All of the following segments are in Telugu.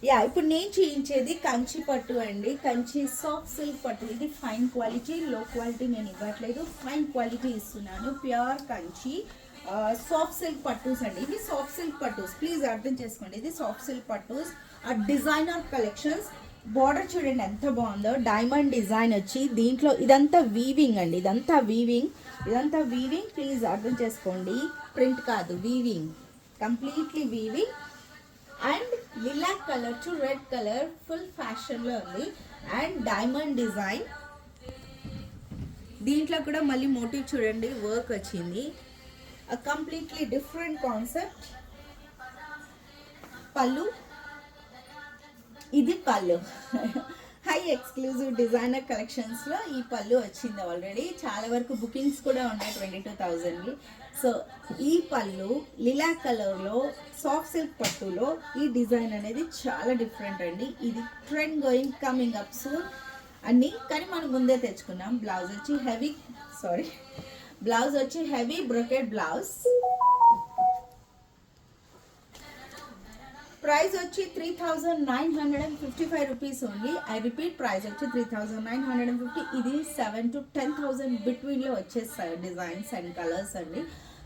యా ఇప్పుడు నేను చేయించేది కంచి పట్టు అండి. కంచి సాఫ్ట్ సిల్క్ పట్టు. ఇది ఫైన్ క్వాలిటీ, లో క్వాలిటీ నేను ఇవ్వట్లేదు, ఫైన్ క్వాలిటీ ఇస్తున్నాను. ప్యూర్ కంచి సాఫ్ట్ సిల్క్ పట్టూస్ అండి. ఇవి సాఫ్ట్ సిల్క్ పట్టూస్, ప్లీజ్ అర్థం చేసుకోండి. ఇది సాఫ్ట్ సిల్క్ పట్టూస్, డిజైనర్ కలెక్షన్స్. బార్డర్ చూడండి ఎంత బాగుందో, డైమండ్ డిజైన్ వచ్చి దీంట్లో ఇదంతా వీవింగ్ అండి. ఇదంతా వీవింగ్, ప్లీజ్ అర్థం చేసుకోండి. ప్రింట్ కాదు, weaving, completely weaving. And lilac colour to red colour full ఫ్యాషన్లో ఉంది. అండ్ డైమండ్ డిజైన్, దీంట్లో కూడా మళ్ళీ మోటివ్ చూడండి, వర్క్ వచ్చింది. Completely different concept. పళ్ళు, ఇది పళ్ళు. హై ఎక్స్క్లూజివ్ డిజైనర్ కలెక్షన్స్లో ఈ పళ్ళు వచ్చింది ఆల్రెడీ. చాలా వరకు బుకింగ్స్ కూడా ఉన్నాయి 22,000కి. సో ఈ పళ్ళు లిలాక్ కలర్లో సాఫ్ట్ సిల్క్ పట్టులో ఈ డిజైన్ అనేది చాలా డిఫరెంట్ అండి. ఇది trend going, coming up soon అన్నీ, కానీ మనం ముందే తెచ్చుకున్నాం. బ్లౌజ్ వచ్చి హెవీ బ్రొకెట్ బ్లౌజ్. ప్రైస్ వచ్చి 3,955 rupees only. I repeat, price వచ్చి 3,950. ఇది 7,000 to 10,000 బిట్వీన్లో వచ్చేస్తాయి డిజైన్స్ అండ్ కలర్స్ అండి.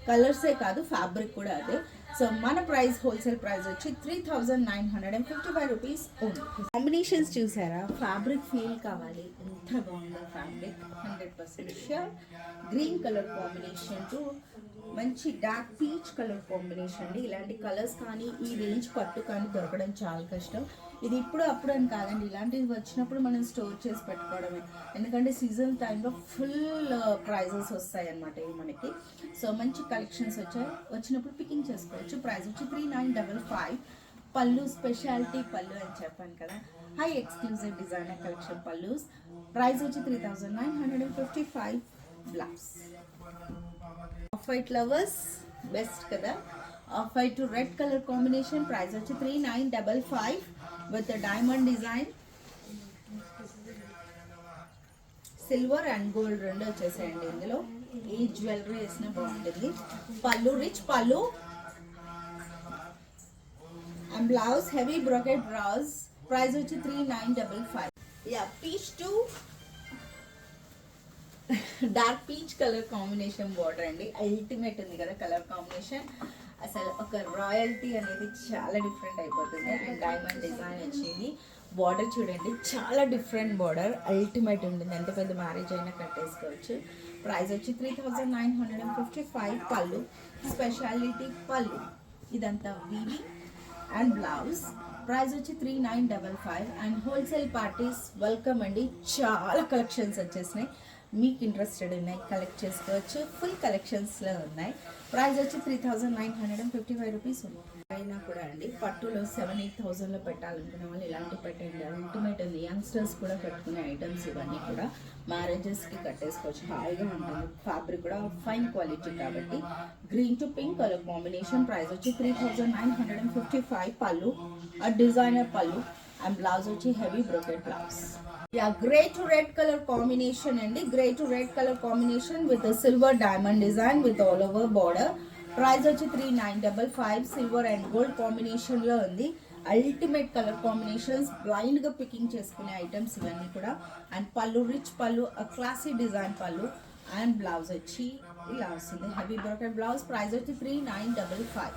కలర్సే కాదు, ఫ్యాబ్రిక్ కూడా అదే. సో మన ప్రైస్, హోల్సేల్ ప్రైస్ వచ్చి 3,955 రూపీస్ ఓన్లీ. కాంబినేషన్స్ చూసారా? ఫ్యాబ్రిక్ ఫీల్ కావాలి, ఎంత బాగుందో fabric. 100% sure. Green colour combination to మంచి డార్క్ పీచ్ కలర్ కాంబినేషన్ అండి. ఇలాంటి కలర్స్ కానీ ఈ రేంజ్ పట్టు కానీ దొరకడం చాలా కష్టం. ఇది ఇప్పుడు అప్పుడు అని కాదండి, ఇలాంటివి వచ్చినప్పుడు మనం స్టోర్ చేసి పెట్టుకోవడమే. ఎందుకంటే సీజన్ టైంలో ఫుల్ ప్రైజెస్ వస్తాయి అన్నమాట ఇవి మనకి. సో మంచి కలెక్షన్స్ వచ్చినప్పుడు పికింగ్ చేసుకోవచ్చు. ప్రైస్ వచ్చి 3,955. పళ్ళు స్పెషాలిటీ పళ్ళు అని చెప్పాను కదా, హై ఎక్స్క్లూజివ్ డిజైనర్ కలెక్షన్ పళ్ళుస్. ప్రైస్ వచ్చి 3,955. Blouse off white lovers best కదా, off white to red colour combination. Price వచ్చి 3,955 with diamond design. Silver and gold రెండు వచ్చేసాయండి ఇందులో. ఈ జ్యువెలరీ వేసిన బాగుంటుంది. పళ్ళు రిచ్ పళ్ళు and blouse heavy brocade blouse. Price వచ్చి 3,955. Yeah, peach to dark peach colour combination border అండి. అల్టిమేట్ ఉంది కదా కలర్ కాంబినేషన్. అసలు ఒక రాయల్టీ అనేది చాలా డిఫరెంట్ అయిపోతుంది. అండ్ డైమండ్ డిజైన్ వచ్చింది. బార్డర్ చూడండి, చాలా డిఫరెంట్ బార్డర్, అల్టిమేట్ ఉంటుంది. ఎంత పెద్ద మ్యారేజ్ అయినా కట్టేసుకోవచ్చు. ప్రైస్ వచ్చి 3,955. పళ్ళు స్పెషాలిటీ పళ్ళు, ఇదంతా వీవింగ్. అండ్ బ్లౌజ్ ప్రైస్ వచ్చి 3,955. అండ్ హోల్సేల్ పార్టీస్ వెల్కమ్ అండి. చాలా కలెక్షన్స్ వచ్చేసినాయి, మీకు ఇంట్రెస్టెడ్ ఉన్నాయి కలెక్ట్ చేసుకోవచ్చు. ఫుల్ కలెక్షన్స్లో ఉన్నాయి. ప్రైస్ వచ్చి 3,955 రూపీస్ ఉంది. అయినా కూడా అండి పట్టులో 7,000-8,000లో పెట్టాలనుకునే వాళ్ళు ఇలాంటి పెట్టండి, అల్టిమేట్ ఉంది. యంగ్స్టర్స్ కూడా కట్టుకునే ఐటమ్స్ ఇవన్నీ కూడా మ్యారేజెస్కి కట్టేసుకోవచ్చు, హాయిగా ఉంటుంది. ఫ్యాబ్రిక్ కూడా ఫైన్ క్వాలిటీ కాబట్టి. Green to pink colour combination. Price వచ్చి 3,955. పళ్ళు డిజైనర్ పళ్ళు అండ్ బ్లౌజ్ వచ్చి heavy brocade blouse. Yeah, grey to red colour combination అండి. Grey to red colour combination with silver diamond design with all over border. Price వచ్చి 3,955. సిల్వర్ అండ్ గోల్డ్ కాంబినేషన్లో ఉంది. అల్టిమేట్ కలర్ కాంబినేషన్స్, బ్లైండ్గా పికింగ్ చేసుకునే ఐటమ్స్ ఇవన్నీ కూడా. అండ్ పళ్ళు రిచ్ పళ్ళు, క్లాసీ డిజైన్ పళ్ళు. అండ్ బ్లౌజ్ వచ్చి ఇలా వస్తుంది, హెవీ బ్రోకెట్ బ్లౌజ్. ప్రైస్ వచ్చి 3,955.